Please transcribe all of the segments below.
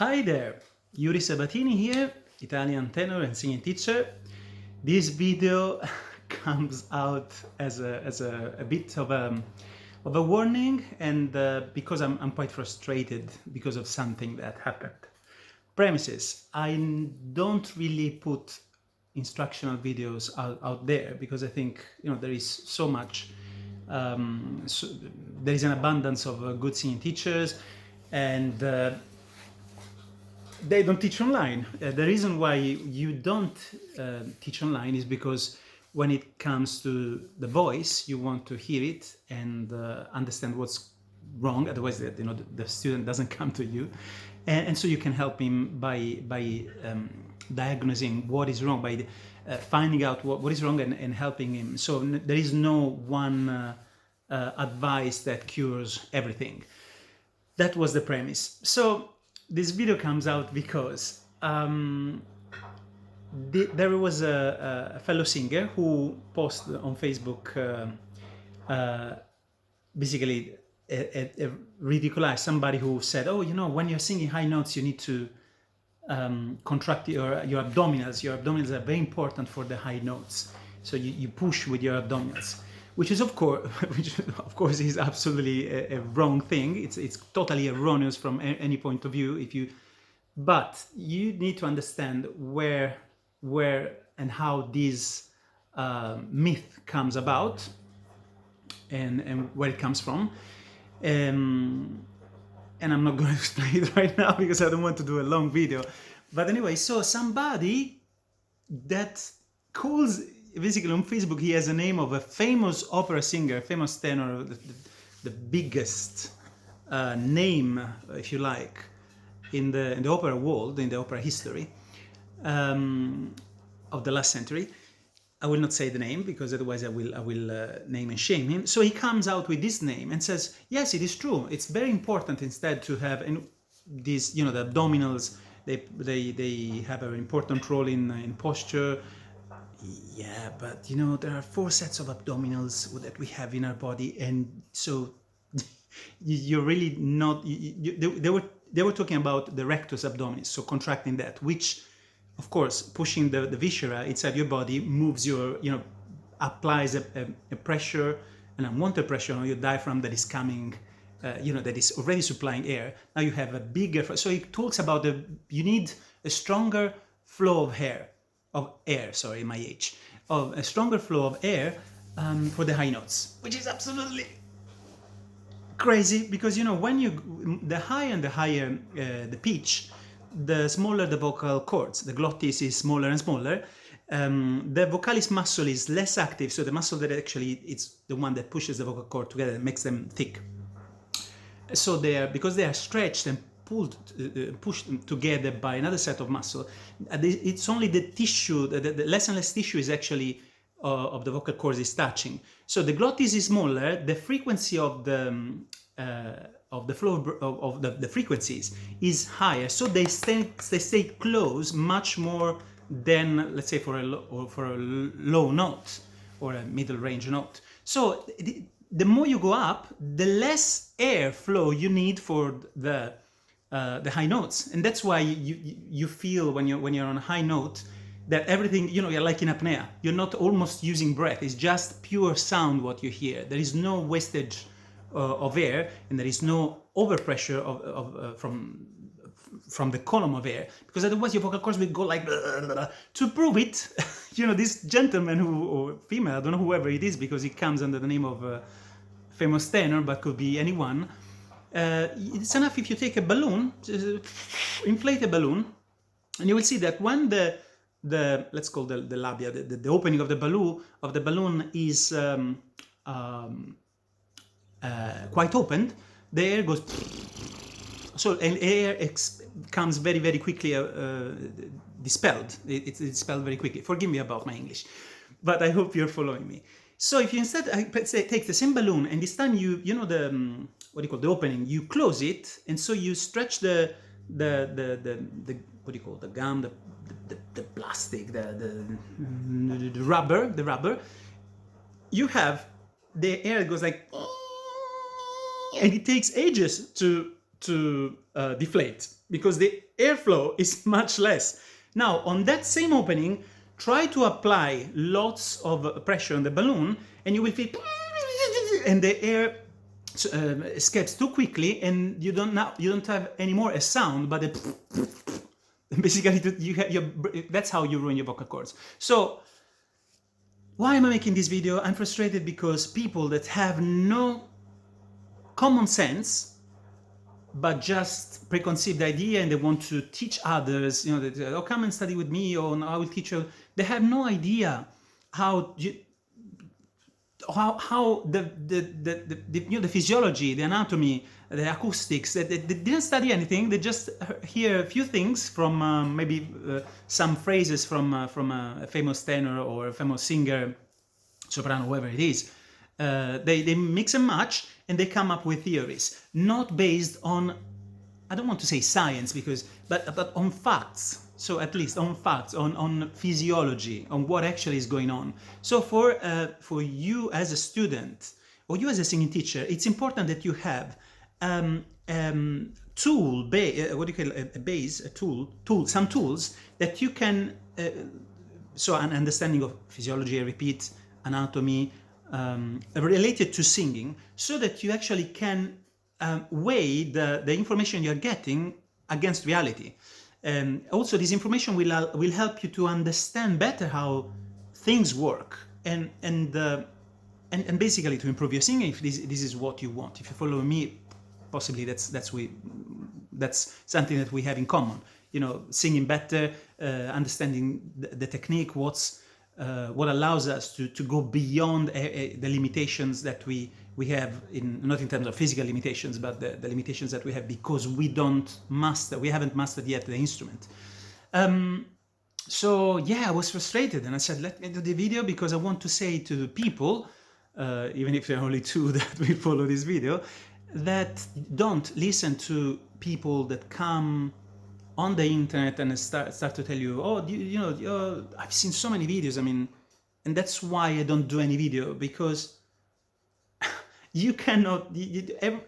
Hi there, Yuri Sabatini here, Italian tenor and singing teacher. This video comes out as a bit of a warning, and because I'm quite frustrated because of something that happened. Premises: I don't really put instructional videos out there because I think there is so much. There is an abundance of good singing teachers, and they don't teach online. The reason why you don't teach online is because when it comes to the voice, you want to hear it and understand what's wrong. Otherwise, the student doesn't come to you, and so you can help him by diagnosing what is wrong, by finding out what is wrong and helping him. So there is no one advice that cures everything. That was the premise. So this video comes out because there was a fellow singer who posted on Facebook basically ridiculized somebody who said, oh, when you're singing high notes, you need to contract your abdominals. Your abdominals are very important for the high notes. So you push with your abdominals. Which of course is absolutely a wrong thing. It's totally erroneous from any point of view. But you need to understand where and how this myth comes about and where it comes from. And I'm not going to explain it right now because I don't want to do a long video. But anyway, so somebody that calls, basically on Facebook, he has a name of a famous opera singer, famous tenor, the biggest name, if you like, in the opera world, in the opera history of the last century. I will not say the name because otherwise I will name and shame him. So he comes out with this name and says, yes, it is true. It's very important instead to have these, the abdominals. They have an important role in posture. Yeah, but there are 4 sets of abdominals that we have in our body, and so you're really not. They were talking about the rectus abdominis, so contracting that, which, of course, pushing the viscera inside your body moves your, applies a pressure, an unwanted pressure on your diaphragm that is coming, that is already supplying air. Now you have a bigger. So it talks about you need a stronger flow of air. A stronger flow of air for the high notes, which is absolutely crazy because when the higher and the higher the pitch, the smaller the vocal cords. The glottis is smaller and smaller. The vocalis muscle is less active, so the muscle that actually it's the one that pushes the vocal cord together and makes them thick. So because they are stretched and pushed together by another set of muscle. It's only the tissue, the less and less tissue is actually of the vocal cords is touching. So the glottis is smaller. The frequency of the flow of the frequencies is higher. So they stay close much more than, let's say, for a low note or a middle range note. So the more you go up, the less air flow you need for the high notes, and that's why you feel when you're on a high note that everything, you're like in apnea. You're not almost using breath. It's just pure sound what you hear. There is no wastage of air, and there is no overpressure from the column of air, because otherwise your vocal cords will go like blah, blah, blah. To prove it, this gentleman or female, I don't know whoever it is because it comes under the name of famous tenor, but could be anyone. It's enough if you take a balloon, inflate a balloon, and you will see that when the let's call the labia, the opening of the balloon is quite opened, the air goes. So and air comes very, very quickly dispelled. It's dispelled very quickly. Forgive me about my English, but I hope you're following me. So if you instead take the same balloon, and this time the what do you call the opening? You close it, and so you stretch the what do you call the gum, the plastic, the rubber. You have the air goes like, and it takes ages to deflate because the airflow is much less. Now, on that same opening, try to apply lots of pressure on the balloon, and you will feel, and the air escapes too quickly, and you don't have any more a sound, but basically that's how you ruin your vocal cords. So why am I making this video? I'm frustrated because people that have no common sense but just preconceived idea, and they want to teach others, you know, that, oh, come and study with me, or no, I will teach you. They have no idea how the physiology, the anatomy, the acoustics. They didn't study anything. They just hear a few things from maybe some phrases from a famous tenor or a famous singer, soprano, whoever it is. They mix and match, and they come up with theories, not based on, I don't want to say science, but on facts. So at least on facts, on physiology, on what actually is going on. So for you as a student, or you as a singing teacher, it's important that you have some tools that you can, so an understanding of physiology, I repeat, anatomy, related to singing, so that you actually can weigh the information you're getting against reality. Also, this information will help you to understand better how things work, and basically to improve your singing, if this is what you want. If you follow me, possibly that's something that we have in common. You know, singing better, understanding the technique, what allows us to go beyond the limitations that we have, not in terms of physical limitations, but the limitations that we have because we haven't mastered yet the instrument. So yeah, I was frustrated, and I said, let me do the video because I want to say to the people, even if there are only two that will follow this video, that don't listen to people that come on the internet and start to tell you, oh, I've seen so many videos, and that's why I don't do any video, because you cannot,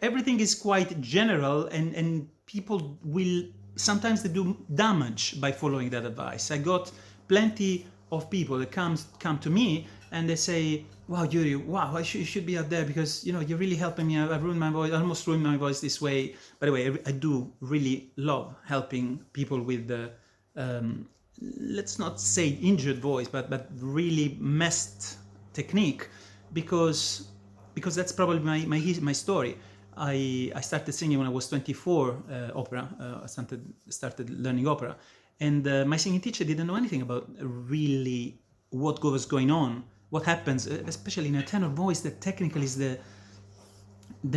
everything is quite general, and people will, sometimes they do damage by following that advice. I got plenty of people that come to me and they say, wow, Yuri, wow, you should be out there because, you're really helping me. I've ruined my voice, I almost ruined my voice this way. By the way, I do really love helping people with the, let's not say injured voice, but really messed technique, because that's probably my story. I started singing when I was 24, opera. I started learning opera, and my singing teacher didn't know anything about really what was going on, what happens, especially in a tenor voice that technically is the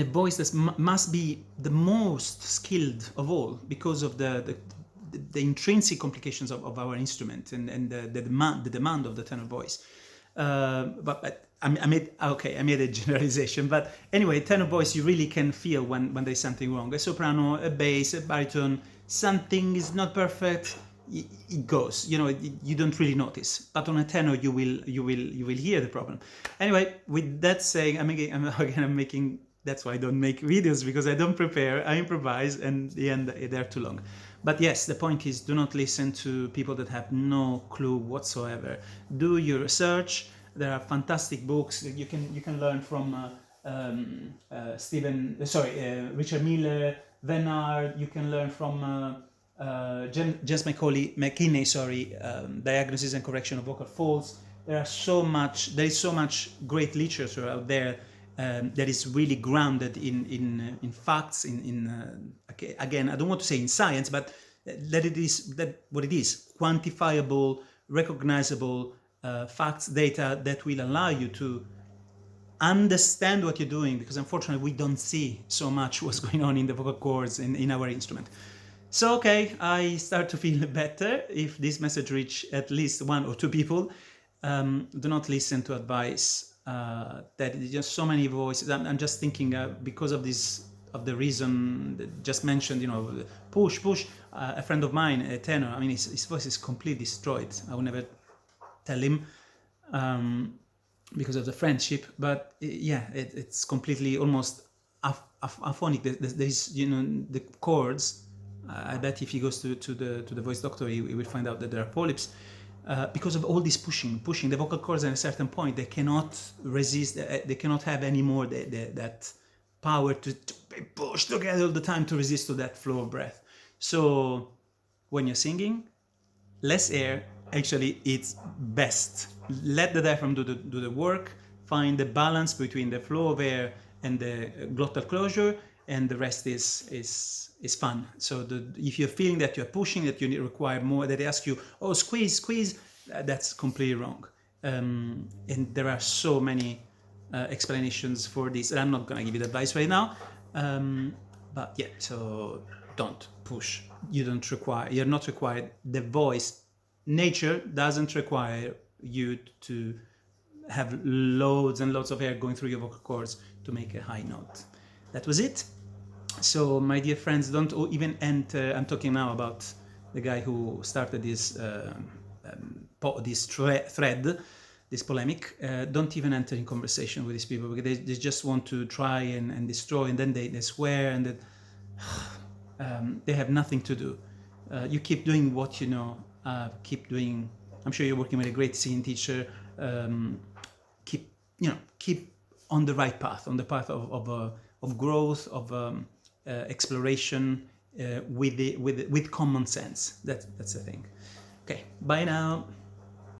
voice that must be the most skilled of all, because of the intrinsic complications of our instrument and the demand of the tenor voice. But I made a generalization, but anyway, tenor voice, you really can feel when there's something wrong. A soprano, a bass, a baritone, something is not perfect, it goes. You don't really notice. But on a tenor, you will hear the problem. Anyway, with that saying, I'm making. That's why I don't make videos, because I don't prepare. I improvise, and in the end, they're too long. But yes, the point is, do not listen to people that have no clue whatsoever. Do your research. There are fantastic books that you can learn from Richard Miller, Venard. You can learn from James McKinney, Diagnosis and Correction of Vocal Folds. There is so much great literature out there that is really grounded in facts. Again, I don't want to say in science, but what it is, quantifiable, recognizable. Facts, data that will allow you to understand what you're doing, because unfortunately we don't see so much what's going on in the vocal cords in our instrument. So okay, I start to feel better. If this message reach at least one or two people, do not listen to advice that is just so many voices. I'm just thinking because of the reason just mentioned, push. A friend of mine, a tenor, his voice is completely destroyed. I will never tell him because of the friendship, but it's completely almost aphonic. There's the chords I bet if he goes to the voice doctor, he will find out that there are polyps. Because of all this pushing the vocal cords at a certain point, they cannot resist, they cannot have anymore that power to be pushed together all the time to resist to that flow of breath. So when you're singing, less air, actually it's best. Let the diaphragm do the work, find the balance between the flow of air and the glottal closure, and the rest is fun. So if you're feeling that you're pushing, that you require more, that they ask you, oh, squeeze, that's completely wrong. And there are so many explanations for this, and I'm not gonna give you the advice right now. But yeah, so don't push. You're not required. The voice, nature doesn't require you to have loads and loads of air going through your vocal cords to make a high note. That was it. So my dear friends, don't even enter. I'm talking now about the guy who started this thread, this polemic. Don't even enter in conversation with these people, because they just want to try and destroy, and then they swear, and they have nothing to do. You keep doing what you know. Keep doing. I'm sure you're working with a great singing teacher. Keep on the right path, on the path of growth, of exploration, with common sense. That's the thing. Okay, bye now.